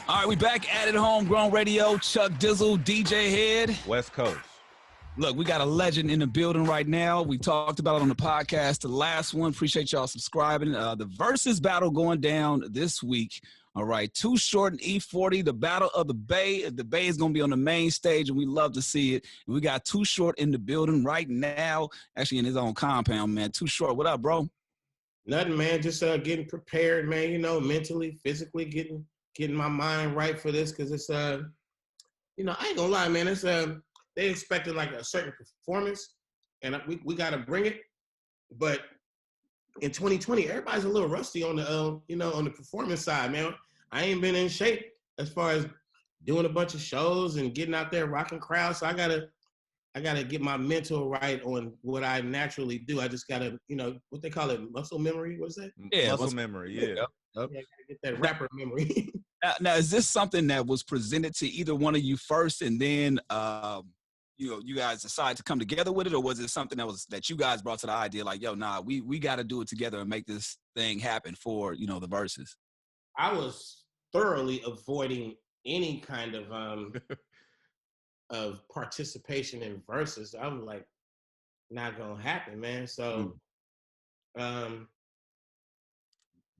All right, we back at it, Homegrown Radio. Chuck Dizzle, DJ Head. West Coast. Look, we got a legend in the building right now. We talked about it on the podcast, the last one. Appreciate y'all subscribing. The Verzuz battle going down this week. All right, Too Short and E40, the Battle of the Bay. The Bay is going to be on the main stage, and we love to see it. And we got Too Short in the building right now, actually in his own compound, man. Too Short, what up, bro? Nothing, man. Just getting prepared, man. You know, mentally, physically, getting my mind right for this, because it's you know, I ain't gonna lie, man. It's they expected like a certain performance, and we got to bring it. But in 2020, everybody's a little rusty on the you know, on the performance side, man. I ain't been in shape as far as doing a bunch of shows and getting out there rocking crowds. So I gotta get my mental right on what I naturally do. I just gotta, you know, what they call it, muscle memory. What is that? Yeah, muscle memory. Yeah. Yep. Yeah, I gotta get that rapper memory. Now, is this something that was presented to either one of you first, and then you know, you guys decide to come together with it, or was it something that you guys brought to the idea, like, yo, nah, we got to do it together and make this thing happen for, you know, the Verzuz? I was thoroughly avoiding any kind of participation in Verzuz. I'm like, not gonna happen, man. So,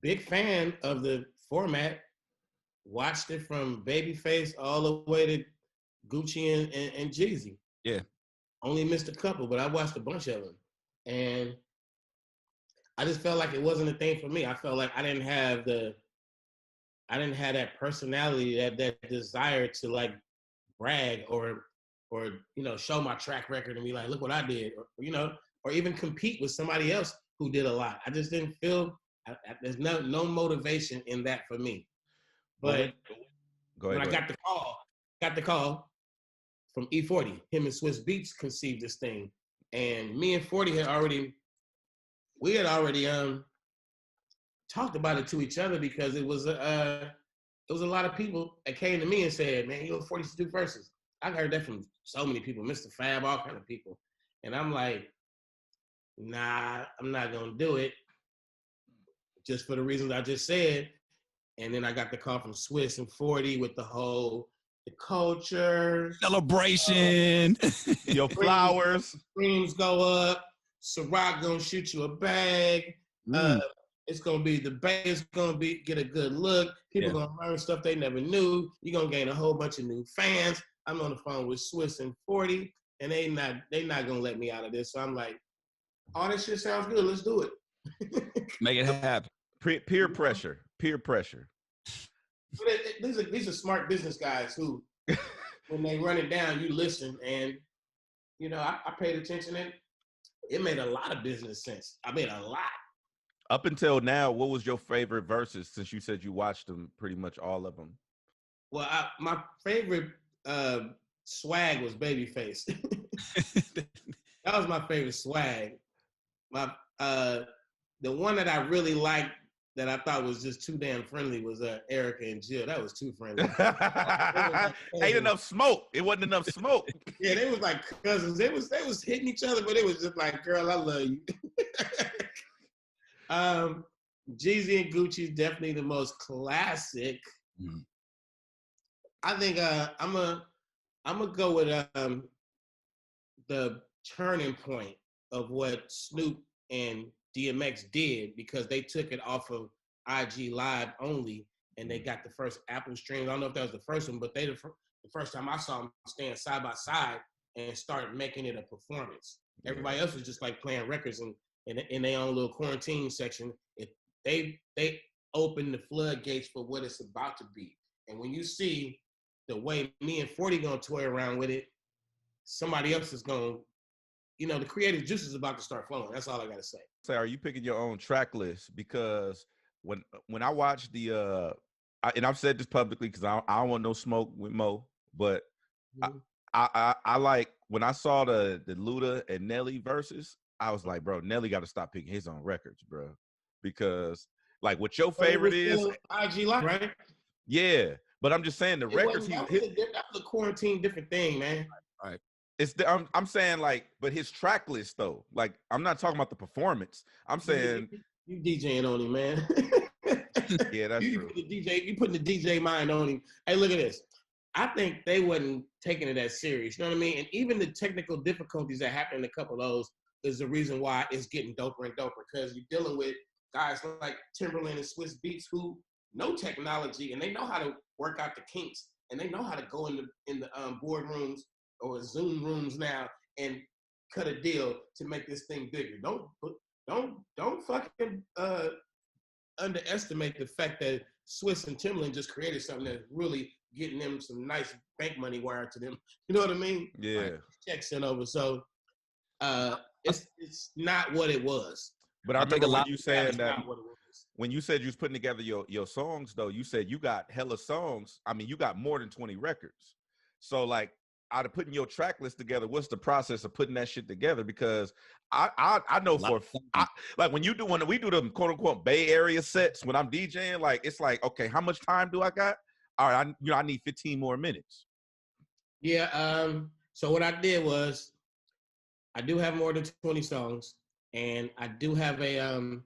big fan of the format. Watched it from Babyface all the way to Gucci and Jeezy. Yeah. Only missed a couple, but I watched a bunch of them. And I just felt like it wasn't a thing for me. I felt like I didn't have that personality, that desire to like brag or you know, show my track record and be like, look what I did, or you know, or even compete with somebody else who did a lot. I just didn't feel there's no motivation in that for me. But when I got the call from E40, him and Swiss Beats conceived this thing, and me and 40 had already talked about it to each other, because it was a lot of people that came to me and said, man, you know, 40 to do verses. I heard that from so many people, Mr. Fab, all kind of people. And I'm like, nah, I'm not gonna do it, just for the reasons I just said. And then I got the call from Swiss and 40 with the culture Celebration. Your flowers. Streams go up. Ciroc gonna shoot you a bag. It's gonna be the base gonna get a good look. People gonna learn stuff they never knew. You're gonna gain a whole bunch of new fans. I'm on the phone with Swiss and 40, and they not gonna let me out of this. So I'm like, all this shit sounds good. Let's do it. Make it happen. Peer pressure. These are smart business guys who, when they run it down, you listen. And, you know, I paid attention, and it made a lot of business sense. I mean, a lot. Up until now, what was your favorite Verzuz, since you said you watched them, pretty much all of them? Well, my favorite swag was Babyface. That was my favorite swag. The one that I really liked, that I thought was just too damn friendly, was Erica and Jill. That was too friendly. Ain't enough smoke. It wasn't enough smoke. Yeah, they was like cousins. They was hitting each other, but it was just like, girl, I love you. Jeezy and Gucci is definitely the most classic. I think I'm gonna go with the turning point of what Snoop and DMX did, because they took it off of IG Live only, and they got the first Apple streams. I don't know if that was the first one, but they the first time I saw them stand side by side and start making it a performance. Everybody else was just like playing records and in their own little quarantine section. They opened the floodgates for what it's about to be. And when you see the way me and 40 gonna toy around with it, somebody else is gonna, you know, the creative juice is about to start flowing. That's all I gotta say. Say, are you picking your own track list? Because when I watch and I've said this publicly, because I don't want no smoke with Mo, but I like, when I saw the Luda and Nelly versus, I was like, bro, Nelly got to stop picking his own records, bro, because like what your favorite is IG Live, right? Yeah, but I'm just saying the records that was a quarantine different thing, man. Right. I'm saying, like, but his track list though, like, I'm not talking about the performance. I'm saying you DJing on him, man. Yeah, that's you true. put the DJ, you putting the DJ mind on him. Hey, look at this. I think they wasn't taking it that serious. You know what I mean? And even the technical difficulties that happened in a couple of those is the reason why it's getting doper and doper, because you're dealing with guys like Timberland and Swiss Beats who know technology and they know how to work out the kinks and they know how to go in the boardrooms or Zoom rooms now and cut a deal to make this thing bigger. Don't fucking underestimate the fact that Swiss and Timberland just created something that's really getting them some nice bank money wired to them. You know what I mean? Yeah. Like, checks sent over. So it's not what it was. But I remember when you said that, not what it was. when you said you was putting together your songs, though, you said you got hella songs. I mean, you got more than 20 records. So like, out of putting your track list together, what's the process of putting that shit together? Because I know like when we do the quote unquote Bay Area sets when I'm DJing, like it's like, okay, how much time do I got? All right, I need 15 more minutes. Yeah. So what I did was, I do have more than 20 songs, and I do have a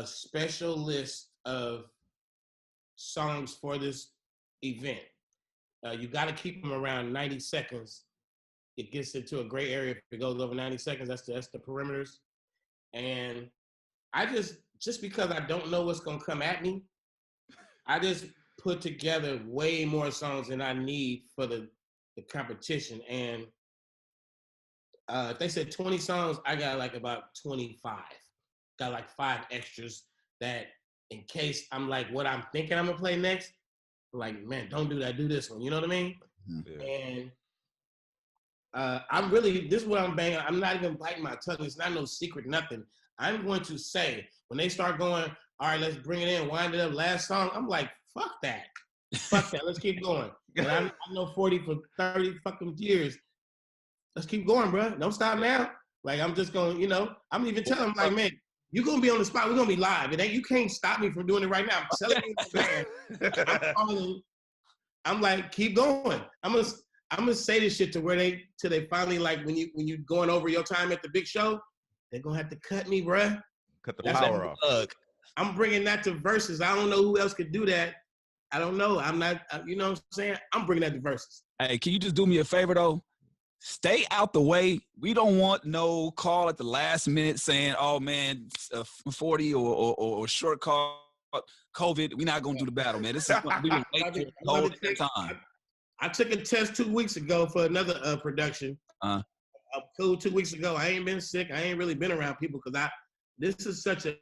special list of songs for this event. You got to keep them around 90 seconds. It gets into a gray area if it goes over 90 seconds. That's the perimeters. And I just because I don't know what's gonna come at me, I just put together way more songs than I need for the competition. And if they said 20 songs, I got like about 25. Got like 5 extras that in case I'm like what I'm thinking I'm gonna play next, like, man, don't do that, do this one. You know what I mean? Yeah. And I'm really, this is what I'm banging. I'm not even biting my tongue. It's not no secret, nothing. I'm going to say, when they start going, all right, let's bring it in, wind it up, last song, I'm like, fuck that. Fuck that. Let's keep going. And I know 40 for 30 fucking years. Let's keep going, bro. Don't stop now. Like, I'm just going, you know, I'm even telling them, like, man, you're going to be on the spot. We're going to be live. You can't stop me from doing it right now. I'm telling you, man. I'm calling. I'm like, keep going. I'm gonna say this shit to where till they finally, like, when you going over your time at the big show, they're gonna have to cut me, bruh. Cut the power off. I'm bringing that to Verzuz. I don't know who else could do that. I don't know. I'm not, you know what I'm saying? I'm bringing that to Verzuz. Hey, can you just do me a favor though? Stay out the way. We don't want no call at the last minute saying, "Oh man, 40 or short call, COVID. We're not gonna do the battle, man. This is we been waiting the whole time." I took a test 2 weeks ago for another production. Cool, 2 weeks ago. I ain't been sick. I ain't really been around people because this is such a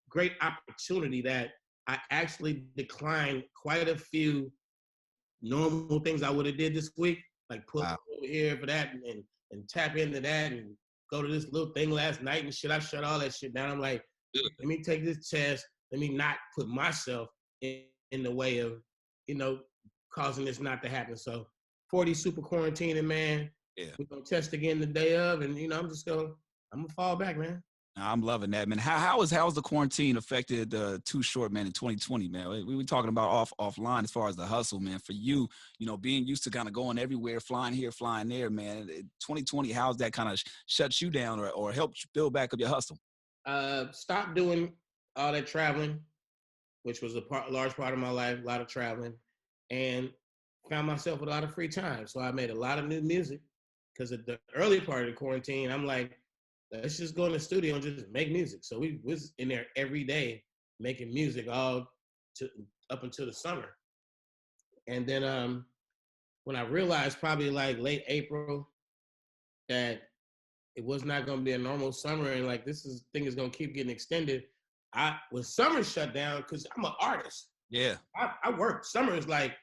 great opportunity that I actually declined quite a few normal things I would have did this week, like put over here for that and tap into that and go to this little thing last night and shit. I shut all that shit down. I'm like, let me take this test. Let me not put myself in the way of, you know, causing this not to happen. So 40 super quarantining, man. Yeah. We're gonna test again the day of, and you know, I'm gonna fall back, man. I'm loving that, man. How's the quarantine affected Too Short, man, in 2020, man? We were talking about offline as far as the hustle, man. For you, you know, being used to kind of going everywhere, flying here, flying there, man. 2020, how's that kind of shut you down or helped you build back up your hustle? Stop doing all that traveling, which was a large part of my life, a lot of traveling, and found myself with a lot of free time. So I made a lot of new music because at the early part of the quarantine, I'm like, let's just go in the studio and just make music. So we was in there every day making music up until the summer. And then when I realized probably like late April that it was not going to be a normal summer and like thing is going to keep getting extended, when summer shut down, because I'm an artist. Yeah. I work. Summer is like,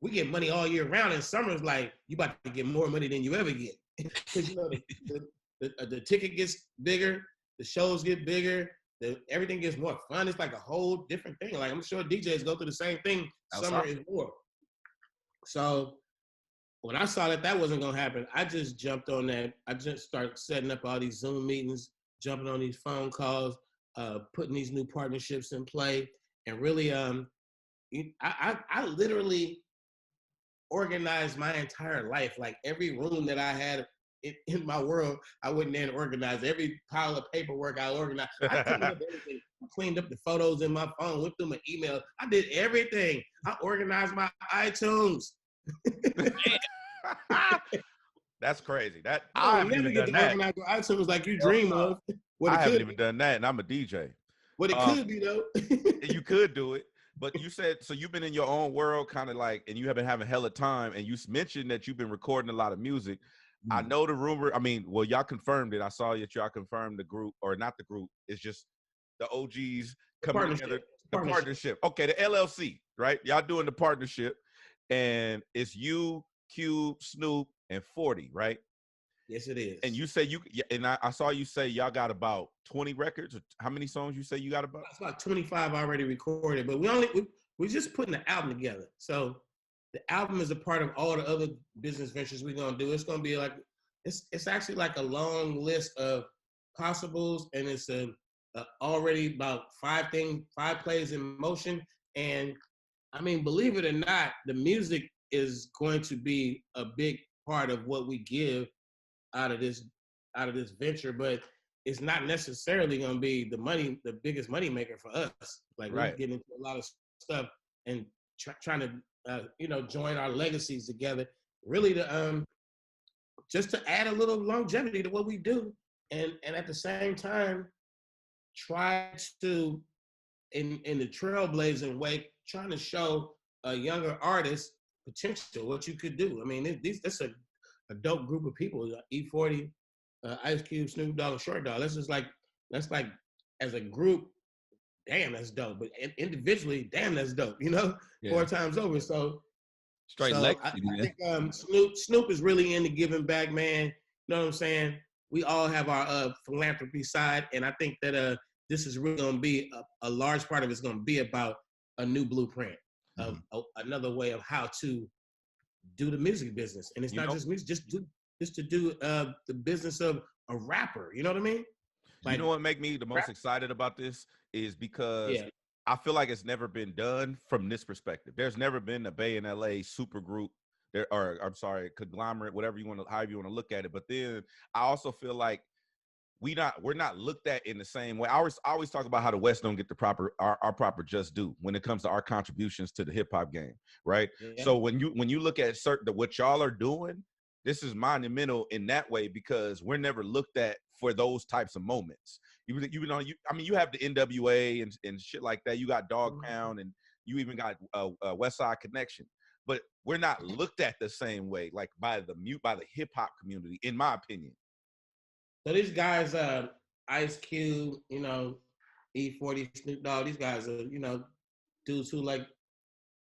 we get money all year round, and summer is like, you about to get more money than you ever get. Because, you know, the ticket gets bigger, the shows get bigger, everything gets more fun. It's like a whole different thing. Like, I'm sure DJs go through the same thing. Summer is more. So when I saw that wasn't going to happen, I just jumped on that. I just started setting up all these Zoom meetings, jumping on these phone calls, putting these new partnerships in play. And really, I literally organized my entire life. Like every room that I had in my world, I went there and organized every pile of paperwork. I organized. I cleaned up everything. I cleaned up the photos in my phone, went through my email. I did everything. I organized my iTunes. That's crazy. I haven't even get to organize your iTunes like you dream of. I haven't even done that, and I'm a DJ. What it could be though. You could do it, but you said so. You've been in your own world, kind of like, and you have been having hella time. And you mentioned that you've been recording a lot of music. I know the rumor. I mean, well, y'all confirmed it. I saw that y'all confirmed the group, or not the group. It's just the OGs coming together. The partnership. Okay, the LLC, right? Y'all doing the partnership, and it's you, Cube, Snoop, and 40, right? Yes, it is. And you say and I saw you say y'all got about 20 records. Or how many songs you say you got about? It's about 25 already recorded, but we're just putting the album together. So the album is a part of all the other business ventures we're gonna do. It's gonna be like it's actually like a long list of possibles, and it's already about 5 plays in motion. And I mean, believe it or not, the music is going to be a big part of what we give out of this venture, but it's not necessarily going to be the biggest money maker for us. Like we're getting into a lot of stuff and trying to join our legacies together, really to just to add a little longevity to what we do, and at the same time try to in the trailblazing way, trying to show a younger artist potential, what you could do. I mean, that's a dope group of people. E40, Ice Cube, Snoop Dogg, Short Dog. That's like as a group, damn, that's dope. But individually, damn, that's dope. 4 times over. So straight legacy. I think Snoop is really into giving back, man. You know what I'm saying? We all have our philanthropy side, and I think that this is really going to be a large part of it's going to be about a new blueprint of another way of how to do the music business. And it's not just music, just to do the business of a rapper. You know what I mean? Like, you know what make me the most excited about this is because I feel like it's never been done from this perspective. There's never been a Bay and LA super group there, or I'm sorry, conglomerate, however you want to look at it. But then I also feel like we're not looked at in the same way. I always talk about how the West don't get the our proper just due when it comes to our contributions to the hip hop game, right? Yeah. So when you look at what y'all are doing, this is monumental in that way because we're never looked at for those types of moments. You have the NWA and shit like that. You got Dog Pound and you even got West Side Connection, but we're not looked at the same way, like by the hip hop community, in my opinion. So these guys, Ice Cube, E40, Snoop Dogg, these guys are, dudes who like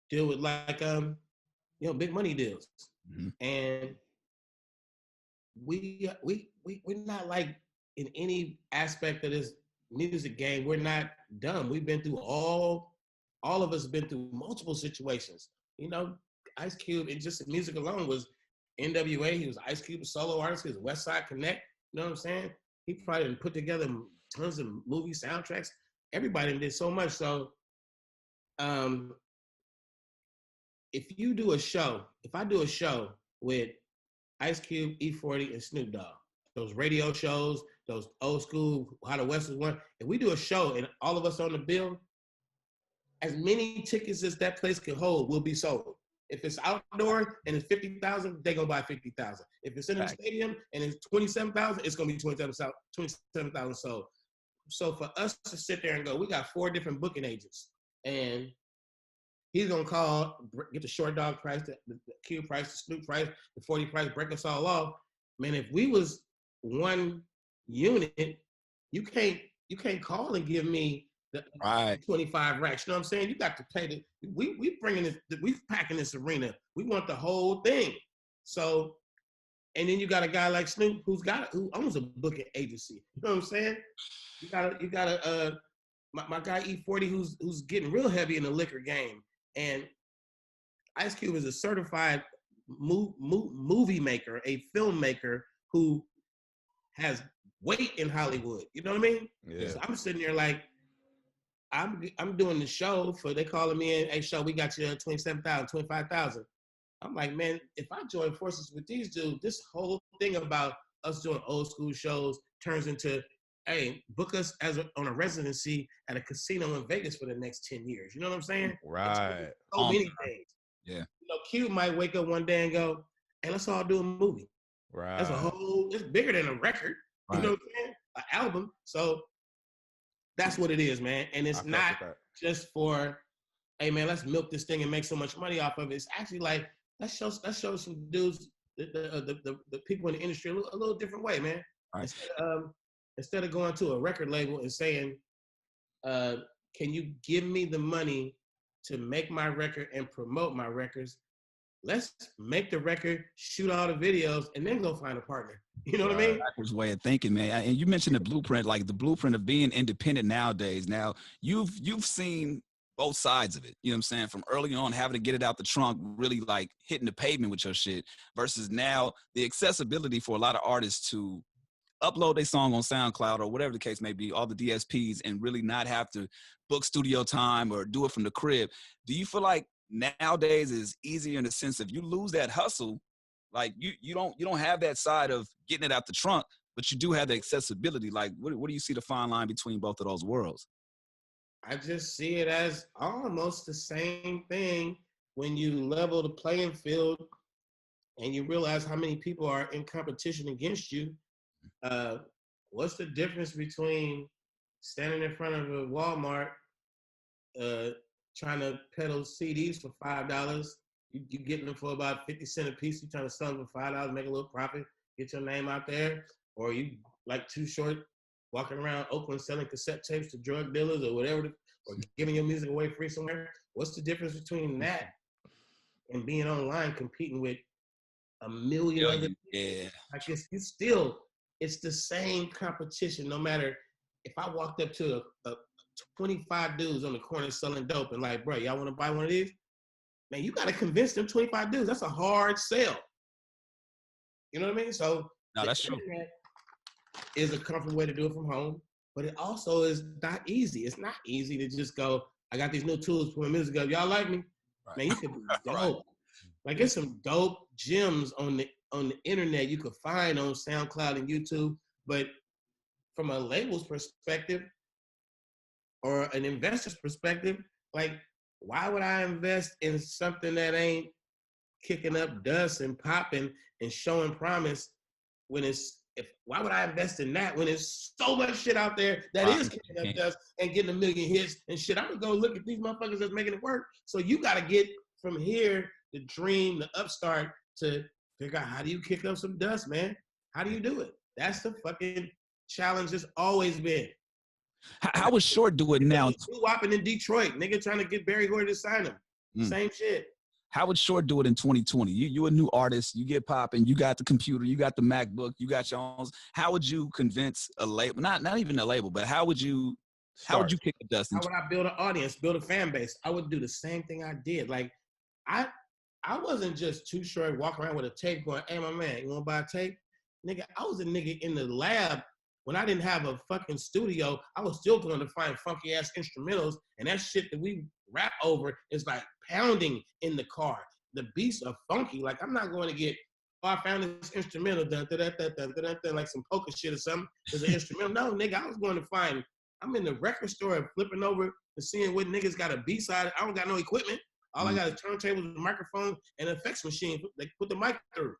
deal with like, big money deals. Mm-hmm. And we're not like in any aspect of this music game, we're not dumb. We've been through all of us been through multiple situations. Ice Cube, and just the music alone was NWA. He was Ice Cube, a solo artist. He was West Side Connect. You know what I'm saying? He probably didn't put together tons of movie soundtracks. Everybody did so much. So if I do a show with Ice Cube, E40, and Snoop Dogg, those radio shows, those old school, How the West was won, if we do a show and all of us on the bill, as many tickets as that place can hold will be sold. If it's outdoor and it's 50,000, they're gonna buy 50,000. If it's in a stadium and it's 27,000, it's gonna be 27,000 sold. So for us to sit there and go, we got 4 different booking agents, and he's gonna get the Short Dog price, the Q price, the Snoop price, the 40 price, break us all off. Man, if we was one unit, you can't call and give me the 25 racks. You know what I'm saying? You got to pay we packing this arena. We want the whole thing. So, and then you got a guy like Snoop who owns a booking agency. You know what I'm saying? You got my guy E40 who's getting real heavy in the liquor game. And Ice Cube is a certified movie maker, a filmmaker who has weight in Hollywood. You know what I mean? Yeah. So I'm sitting there like, I'm doing the show they calling me in, hey, show, we got you 27,000, 25,000. I'm like, man, if I join forces with these dudes, this whole thing about us doing old school shows turns into, hey, book us on a residency at a casino in Vegas for the next 10 years. You know what I'm saying? Right. So many things. Yeah. Q might wake up one day and go, hey, let's all do a movie. Right. That's it's bigger than a record. Right. You know what I'm saying? An album. So that's what it is, man. And it's not just for, hey, man, let's milk this thing and make so much money off of it. It's actually like, let's show some dudes, the people in the industry a little different way, man. Right. Instead of going to a record label and saying, can you give me the money to make my record and promote my records? Let's make the record, shoot all the videos, and then go find a partner. You know what I mean? Backwards way of thinking, man. And you mentioned the blueprint, like the blueprint of being independent nowadays. Now, you've seen both sides of it. You know what I'm saying? From early on, having to get it out the trunk, really like hitting the pavement with your shit, versus now the accessibility for a lot of artists to upload their song on SoundCloud or whatever the case may be, all the DSPs, and really not have to book studio time or do it from the crib. Do you feel like nowadays is easier in the sense if you lose that hustle, like you don't have that side of getting it out the trunk, but you do have the accessibility? Like, what do you see the fine line between both of those worlds? I just see it as almost the same thing when you level the playing field and you realize how many people are in competition against you. What's the difference between standing in front of a Walmart trying to peddle CDs for $5? You getting them for about 50 cents a piece. You trying to sell them for $5, make a little profit, get your name out there. Or you like Too Short, walking around Oakland selling cassette tapes to drug dealers or whatever, or giving your music away free somewhere. What's the difference between that and being online competing with a million other people? Yeah. I guess it's the same competition. No matter if I walked up to a 25 dudes on the corner selling dope and like, bro, y'all want to buy one of these? Man, you got to convince them 25 dudes. That's a hard sell. You know what I mean? So no, that's true. Is a comfortable way to do it from home, but it also is not easy. It's not easy to just go, I got these new tools for a minute ago. Y'all like me? Right. Man, you could be dope. Right. Like, there's some dope gems on the internet you could find on SoundCloud and YouTube, but from a label's perspective or an investor's perspective, like, why would I invest in something that ain't kicking up dust and popping and showing promise when why would I invest in that when there's so much shit out there that is kicking up dust and getting a million hits and shit? I'm gonna go look at these motherfuckers that's making it work. So you gotta get from here, the dream, the upstart, to figure out how do you kick up some dust, man? How do you do it? That's the fucking challenge that's always been. How would Short do it now? Whopping in Detroit, nigga trying to get Barry Gordy to sign him. Same shit. How would Short do it in 2020? You a new artist, you get popping, you got the computer, you got the MacBook, you got your own. How would you convince a label, not even a label, but how would you kick the dust? How would I build an audience, build a fan base? I would do the same thing I did. Like, I wasn't just Too Short walking around with a tape going, hey, my man, you want to buy a tape? Nigga, I was a nigga in the lab. When I didn't have a fucking studio, I was still going to find funky ass instrumentals, and that shit that we rap over is like pounding in the car. The beats are funky. Like, I'm not going to get, I found this instrumental, like some polka shit or something. There's an instrumental. No, nigga, I was going to find, I'm in the record store and flipping over and seeing what niggas got a B-side. I don't got no equipment. All I got is turntables, a microphone, and an effects machine. They put the mic through,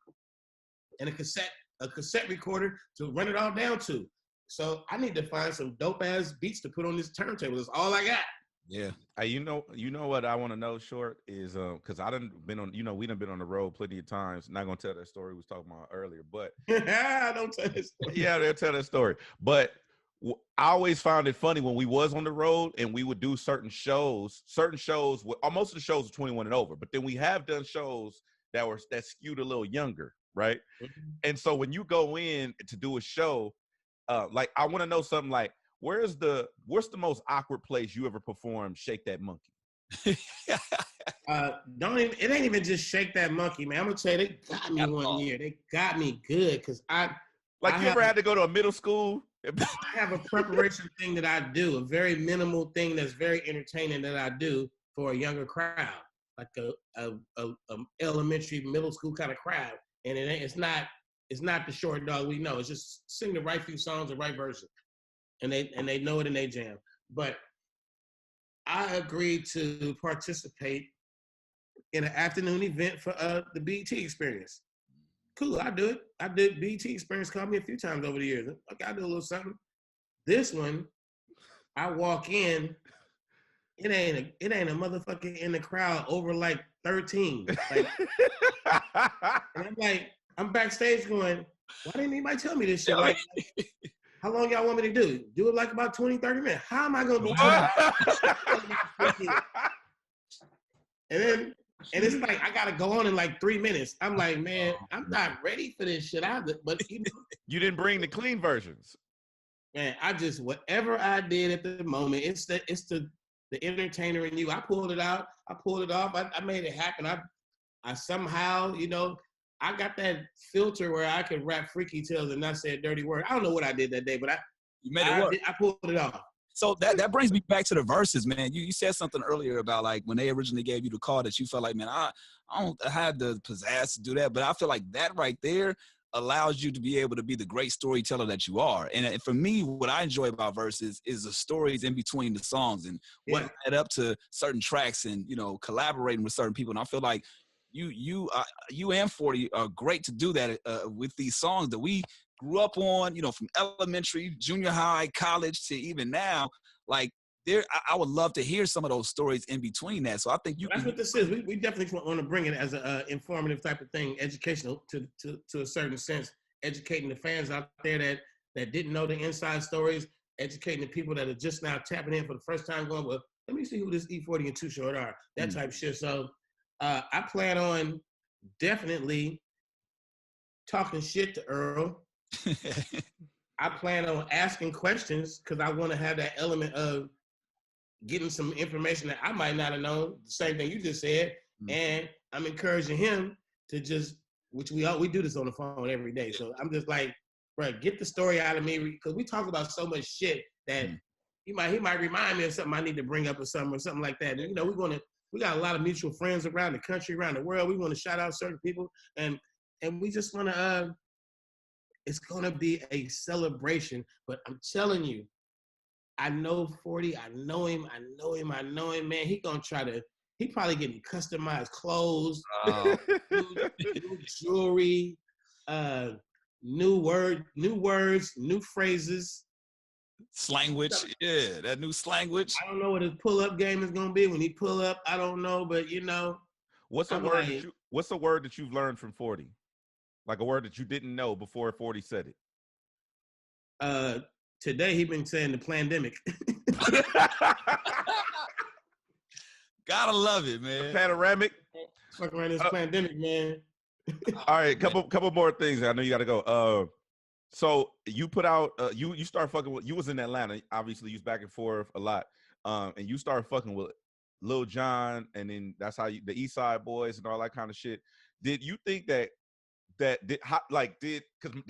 and a cassette recorder to run it all down to. So I need to find some dope ass beats to put on this turntable. That's all I got. Yeah. Hey, you know what I want to know, Short, is because I done been on, we done been on the road plenty of times. Not gonna tell that story we was talking about earlier, but don't tell that story. Yeah, they'll tell that story. But I always found it funny when we was on the road and we would do certain shows with most of the shows were 21 and over, but then we have done shows that skewed a little younger, right? Mm-hmm. And so when you go in to do a show, like, I want to know something like, what's the most awkward place you ever performed Shake That Monkey? It ain't even just Shake That Monkey, man. I'm gonna tell you, they got me one year. They got me good because you ever had to go to a middle school? I have a preparation thing that I do, a very minimal thing that's very entertaining that I do for a younger crowd, like a elementary, middle school kind of crowd. And it's not it's not the short dog we know. It's just sing the right few songs, the right version, and they know it and they jam. But I agreed to participate in an afternoon event for the BET Experience. Cool, I do it. I did BET Experience, called me a few times over the years. Okay, I do a little something. This one, I walk in, it ain't a motherfucker in the crowd over like 13. Like, and I'm like, I'm backstage going, why didn't anybody tell me this shit? Like, how long y'all want me to do? Do it like about 20, 30 minutes. How am I gonna be and it's like I gotta go on in like 3 minutes. I'm like, man, I'm not ready for this shit. But you didn't bring the clean versions. Man, I just whatever I did at the moment, it's the entertainer in you. I pulled it out, I pulled it off, I made it happen. I somehow, I got that filter where I could rap freaky tales and not say a dirty word. I don't know what I did that day, but you made it work. I pulled it off. So that brings me back to the verses, man. You said something earlier about like when they originally gave you the call that you felt like, man, I don't have the pizzazz to do that, but I feel like that right there allows you to be able to be the great storyteller that you are. And for me, what I enjoy about verses is the stories in between the songs and what led up to certain tracks and, collaborating with certain people. And I feel like you and 40 are great to do that with these songs that we grew up on, from elementary, junior high, college to even now. Like I would love to hear some of those stories in between that. So I think that's what this is. We definitely want to bring it as an informative type of thing, educational to a certain sense, educating the fans out there that didn't know the inside stories, educating the people that are just now tapping in for the first time, going, well, let me see who this E40 and Too Short are, that type of shit. So I plan on definitely talking shit to Earl. I plan on asking questions because I want to have that element of getting some information that I might not have known. The same thing you just said, and I'm encouraging him to just, which we do this on the phone every day. So I'm just like, bro, get the story out of me because we talk about so much shit that he might remind me of something I need to bring up or something like that. And, we got a lot of mutual friends around the country, around the world. We want to shout out certain people, and we just want to. It's gonna be a celebration, but I'm telling you, I know 40. I know him, man. He probably getting customized clothes, new jewelry, new words, new phrases. Slangwich, yeah, that new slangwich. I don't know what his pull-up game is gonna be when he pull up. I don't know, but what's a word that you've learned from 40? Like a word that you didn't know before 40 said it. Today he been saying the pandemic. Gotta love it, man. The panoramic. Fuck around this pandemic, man. All right, couple more things. I know you gotta go. So you put out you start fucking with, you was in Atlanta, obviously you was back and forth a lot. And you started fucking with Lil Jon, and then that's how the East Side Boys and all that kind of shit. Did you think that did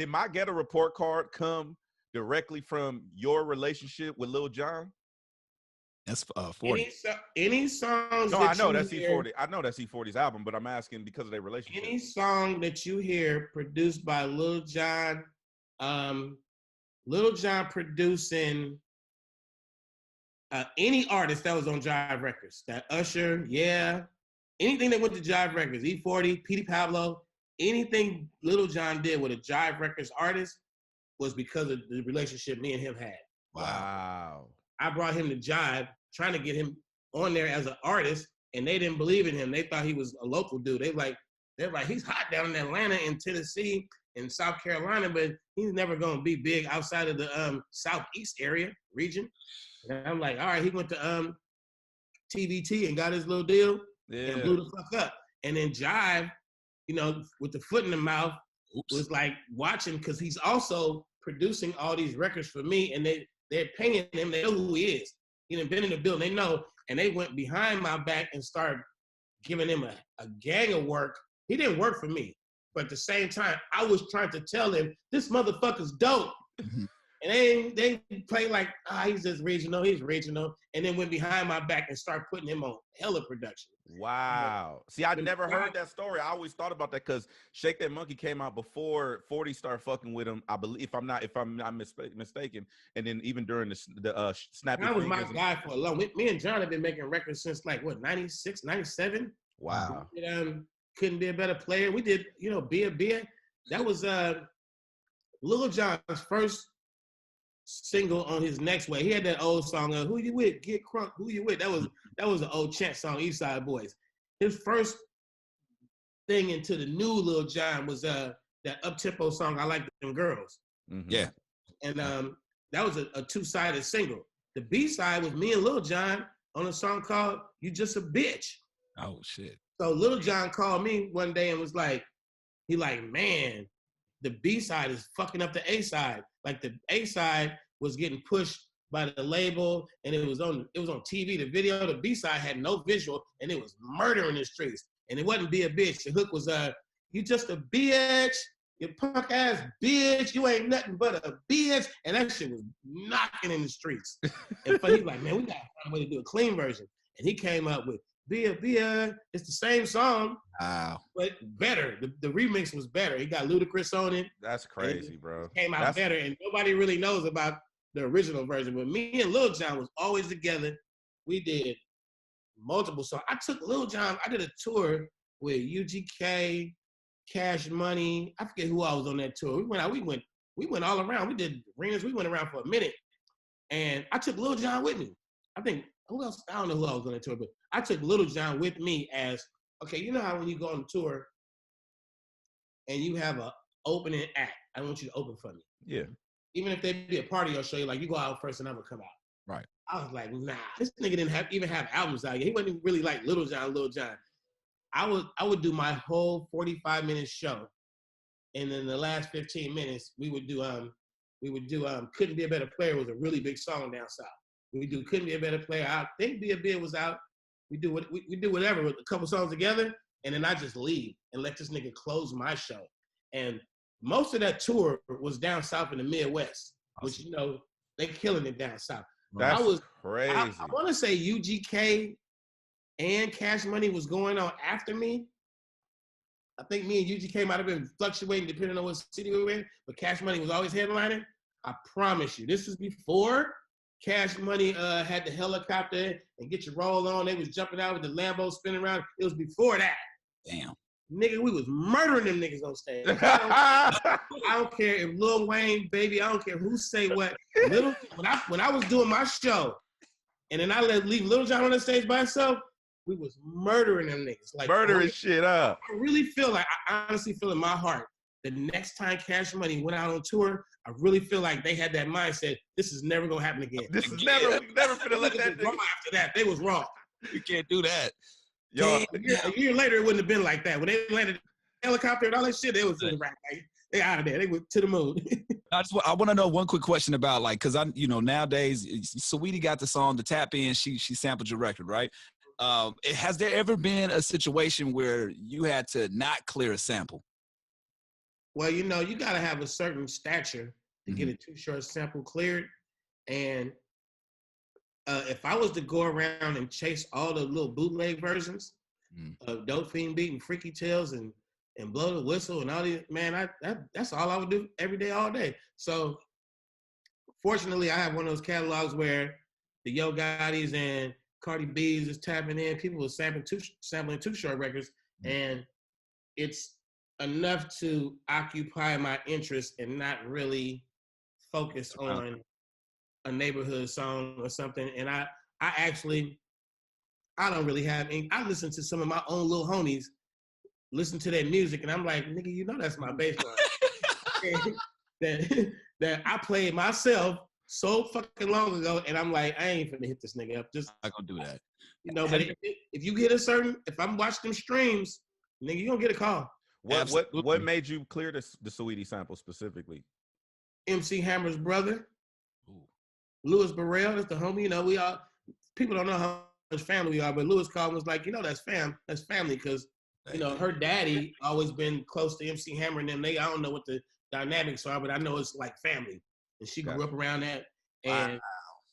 my Get a Report card come directly from your relationship with Lil Jon? That's 40. Any songs? No, I know that's E40. I know that's E40's album, but I'm asking because of their relationship. Any song that you hear produced by Lil Jon, Lil Jon producing any artist that was on Jive Records, that Usher, anything that went to Jive Records, E40, Petey Pablo, anything Lil Jon did with a Jive Records artist was because of the relationship me and him had. Wow. I brought him to Jive, trying to get him on there as an artist, and they didn't believe in him. They thought he was a local dude. They're like, he's hot down in Atlanta and Tennessee and South Carolina, but he's never gonna be big outside of the Southeast region. And I'm like, all right, he went to TVT and got his little deal and blew the fuck up. And then Jive, with the foot in the mouth, was like watching, because he's also producing all these records for me, and they're paying him. They know who he is. He done been in the building. They know, and they went behind my back and started giving him a gang of work. He didn't work for me, but at the same time, I was trying to tell him this motherfucker's dope. And they play like, he's just regional, and then went behind my back and started putting him on hella production. Wow. See, I never heard that story. I always thought about that because Shake That Monkey came out before 40 started fucking with him. I believe, if I'm not mistaken. And then even during the Snappy John was Fingers. my guy for a long. Me and John have been making records since like what 96, 97. Wow. We did, Couldn't Be a Better Player. We did, Be a Beer. That was Lil Jon's first single on his Next Wave. He had that old song, Who You With? Get Crunk, Who You With? That was an old chant song, Eastside Boys. His first thing into the new Lil Jon was that up-tempo song, I Like Them Girls. Mm-hmm. Yeah. And that was a two-sided single. The B-side was me and Lil Jon on a song called You Just a Bitch. Oh, shit. So Lil Jon called me one day and was like, man, the B-side is fucking up the A-side. Like the A-side was getting pushed by the label and it was on TV. The video, the B-side had no visual and it was murdering the streets. And it wasn't Be a Bitch. The hook was you just a bitch, you punk ass bitch, you ain't nothing but a bitch. And that shit was knocking in the streets. And he's like, man, we gotta find a way to do a clean version. And he came up with Be a it's the same song, wow, but better. The remix was better. He got Ludacris on it. That's crazy, bro. Came out better, and nobody really knows about the original version. But me and Lil Jon was always together. We did multiple songs. I took Lil Jon. I did a tour with UGK, Cash Money. I forget who I was on that tour. We went all around. We did arenas. We went around for a minute, and I took Lil Jon with me. I think who else? I don't know who I was on that tour, but I took Lil Jon with me as, okay, you know how when you go on tour and you have a opening act, I want you to open for me. Yeah. Even if they be a party or show, you like, you go out first and I'm gonna come out. Right. I was like, nah, this nigga didn't even have albums out yet. He wasn't really like Lil Jon. I would do my whole 45-minute show, and in the last 15 minutes, we would do Couldn't Be a Better Player was a really big song down south. We do Couldn't Be a Better Player. I think Be a Beer was out. We do whatever with a couple songs together, and then I just leave and let this nigga close my show. And most of that tour was down south in the Midwest, which they killing it down south. That's crazy. I want to say UGK and Cash Money was going on after me. I think me and UGK might have been fluctuating depending on what city we were in, but Cash Money was always headlining. I promise you, this was before Cash Money had the helicopter and Get Your Roll On. They was jumping out with the Lambo spinning around. It was before that. Damn. Nigga, we was murdering them niggas on stage. I don't care if Lil Wayne, baby, I don't care who say what. When I was doing my show, and then I leave Lil Jon on the stage by himself, we was murdering them niggas. Like murdering shit up. I really feel like, I honestly feel in my heart, the next time Cash Money went out on tour, I really feel like they had that mindset, this is never gonna happen again. This is never finna let that wrong after that. They was wrong. You can't do that. Yo, a year later, it wouldn't have been like that. When they landed the helicopter and all that shit, they was right. Like, they out of there. They went to the moon. I want to know one quick question about, like, because nowadays Saweetie got the song The Tap In. She sampled your record, right? Has there ever been a situation where you had to not clear a sample? Well, you got to have a certain stature to get a Too Short sample cleared. And if I was to go around and chase all the little bootleg versions of Dope Fiend Beat and Freaky Tales and Blow the Whistle and all these, man, that's all I would do every day, all day. So fortunately, I have one of those catalogs where the Yo Gottis and Cardi B's is tapping in. People are sampling Too Short records, and it's enough to occupy my interest and not really focus on a neighborhood song or something. And I don't really have any. I listen to some of my own little homies listen to their music, and I'm like, nigga, that's my bass line. that I played myself so fucking long ago, and I'm like, I ain't finna hit this nigga up. Just I'm not gonna do that. But if you get if I'm watching them streams, nigga, you gonna get a call. What made you clear the Saweetie sample specifically? MC Hammer's brother, Louis Burrell, that's the homie. We all, people don't know how much family we are, but Louis called and was like, that's family, because her daddy always been close to MC Hammer and them. I don't know what the dynamics are, but I know it's like family. And she grew up around that. And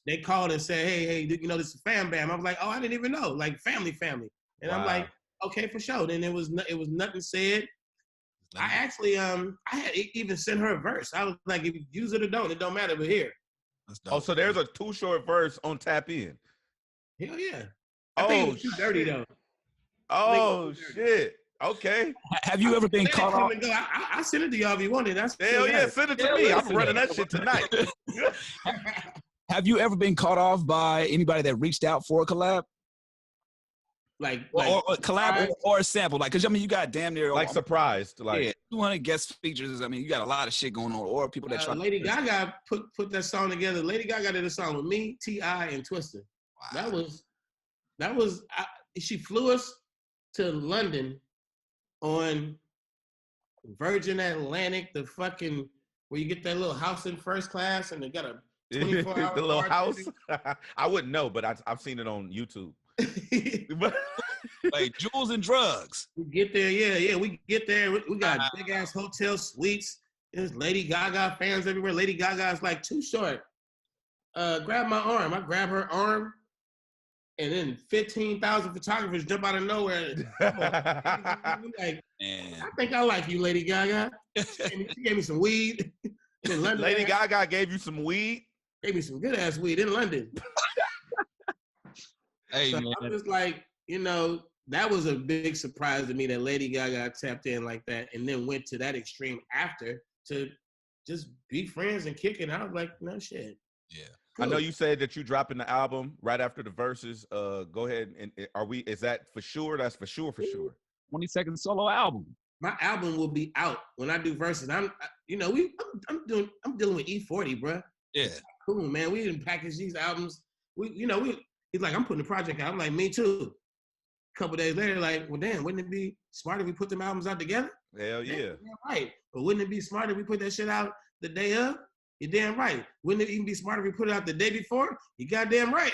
they called and said, hey, this is Fam Bam. I was like, oh, I didn't even know. Like family. And I'm like, okay, for sure. Then it was nothing said. I actually I had even sent her a verse. I was like, if you use it or don't, it don't matter. But here. Oh, so there's a Too Short verse on Tap In. Hell yeah. I think it was too dirty though. Oh shit. Okay. Have you ever been caught off? I send it to y'all if you want it. Hell yeah, send it to me. I'm running that shit tonight. Have you ever been caught off by anybody that reached out for a collab? Like or collab or a sample? Like, cause I mean, you got damn near like surprised. Like, yeah, 200 guest features. I mean, you got a lot of shit going on. Or people that try. Lady Gaga put that song together. Lady Gaga did a song with me, T.I., and Twista. Wow. That was. She flew us to London on Virgin Atlantic, the fucking where you get that little house in first class, and they got a 24-hour the little house. I wouldn't know, but I've seen it on YouTube. Like jewels and drugs. We get there, yeah. We get there. We got big ass hotel suites. There's Lady Gaga fans everywhere. Lady Gaga is like Too Short. Grab my arm. I grab her arm, and then 15,000 photographers jump out of nowhere. Like, man. I think I like you, Lady Gaga. She gave me some weed in London. Lady Gaga gave you some weed? Gave me some good ass weed in London. Hey, so man. I'm just like, that was a big surprise to me that Lady Gaga tapped in like that and then went to that extreme after to just be friends and kick it. I was like, no shit. Yeah. Cool. I know you said that you dropping the album right after the verses. Go ahead and is that for sure? That's for sure. 22nd solo album. My album will be out when I do verses. I'm dealing with E40, bro. Yeah. Cool, man. We didn't package these albums. He's like, I'm putting the project out. I'm like, me too. A couple days later, like, well, damn, wouldn't it be smarter if we put them albums out together? Hell yeah. Yeah, right. But wouldn't it be smarter if we put that shit out the day of? You're damn right. Wouldn't it even be smarter if we put it out the day before? You goddamn right.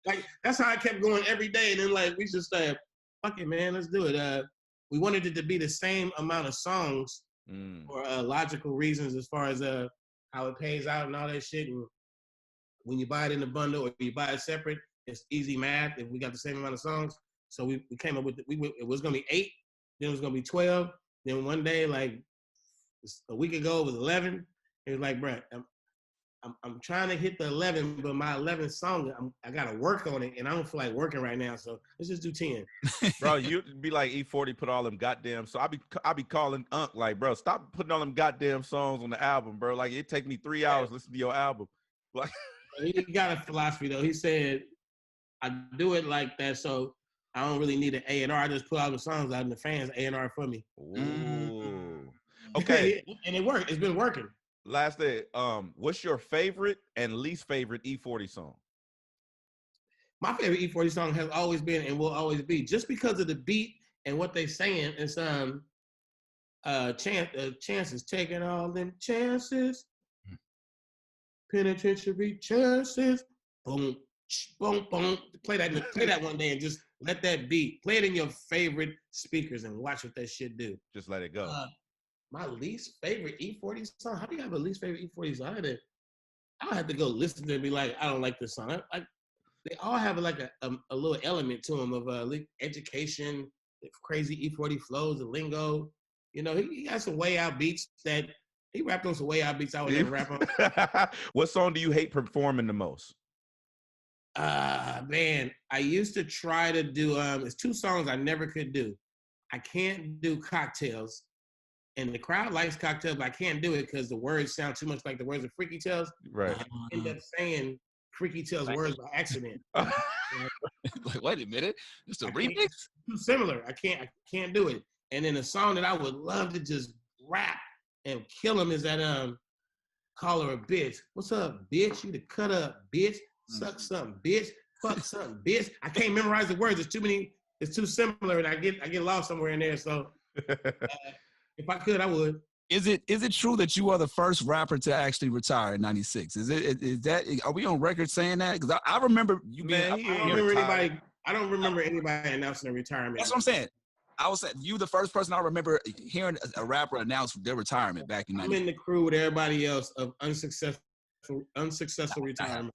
like, that's how I kept going every day. And then, like, we just said, fuck it, man, let's do it. We wanted it to be the same amount of songs for logical reasons as far as how it pays out and all that shit. And when you buy it in a bundle or you buy it separate, it's easy math if we got the same amount of songs. So we came up with, it was going to be 8, then it was going to be 12. Then one day, like a week ago, it was 11. It was like, bro, I'm trying to hit the 11, but my 11th song, I got to work on it, and I don't feel like working right now, so let's just do 10. Bro, you'd be like E40, put all them goddamn, so I be calling Unc like, bro, stop putting all them goddamn songs on the album, bro. Like, it take me 3 hours to listen to your album. Like, he got a philosophy, though. He said, I do it like that, so I don't really need an A&R. I just put all the songs out, and the fans A&R for me. Ooh. Okay. And it worked. It's been working. Last day, what's your favorite and least favorite E40 song? My favorite E40 song has always been and will always be, just because of the beat and what they saying. It's chances, taking all them chances, penitentiary chances, boom, boom, boom. Play that one day and just let that beat. Play it in your favorite speakers and watch what that shit do. Just let it go. My least favorite E40 song? How do you have a least favorite E40 song? I had to go listen to it and be like, I don't like this song. They all have like a little element to them of education, crazy E40 flows, the lingo. He got some way out beats that he rapped on some way out beats I would never rap on. What song do you hate performing the most? Man, I used to try to do, it's 2 songs I never could do. I can't do Cocktails. And the crowd likes Cocktails, but I can't do it because the words sound too much like the words of Freaky Tales. Right. I end up saying Freaky Tales words by accident. Like, wait a minute, it's a remix? Too similar. I can't do it. And then a song that I would love to just rap and kill him is that call her a bitch. What's up, bitch? You to cut up, bitch. Suck something, bitch. Fuck something, bitch. I can't memorize the words. It's too many. It's too similar, and I get lost somewhere in there. So. If I could, I would. Is it true that you are the first rapper to actually retire in '96? Is that? Are we on record saying that? Because I remember you being. I don't remember anybody announcing a retirement. That's what I'm saying. I was saying you the first person I remember hearing a rapper announce their retirement back in '96. I'm in the crew with everybody else of unsuccessful retirement.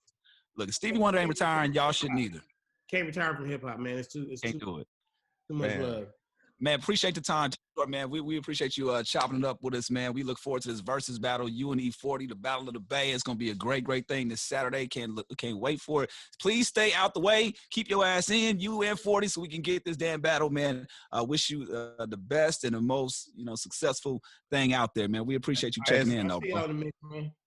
Look, if Stevie Wonder ain't retiring, y'all shouldn't either. Can't retire from hip hop, man. It's too do it. too much Man. love. Man, appreciate the time, man. We appreciate you chopping it up with us, man. We look forward to this versus battle, you and E40, the Battle of the Bay. It's gonna be a great thing this Saturday. Can't wait for it. Please stay out the way. Keep your ass in, you and 40, so we can get this damn battle, man. I wish you the best and the most, successful thing out there, man. We appreciate you checking in, though, bro.